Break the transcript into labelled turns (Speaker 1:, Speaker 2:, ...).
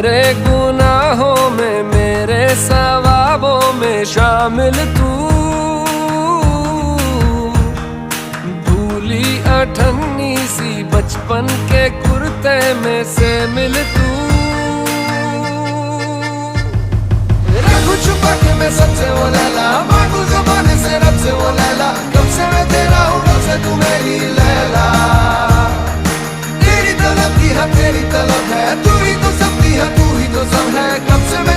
Speaker 1: मेरे गुनाहों में, मेरे सवाबों में शामिल तू। भूली अठन्नी सी बचपन के कुर्ते में से मिल तू।
Speaker 2: रखूं छुपा के मैं सबसे वो लैला, मांगू ज़माने से रब से वो लैला। कब से मैं तेरा हूँ, कब से तू मेरी लैला। तेरी तलब की है, तेरी तलब है, तू ही तो सब दी है, तू ही तो सब है। कब से मैं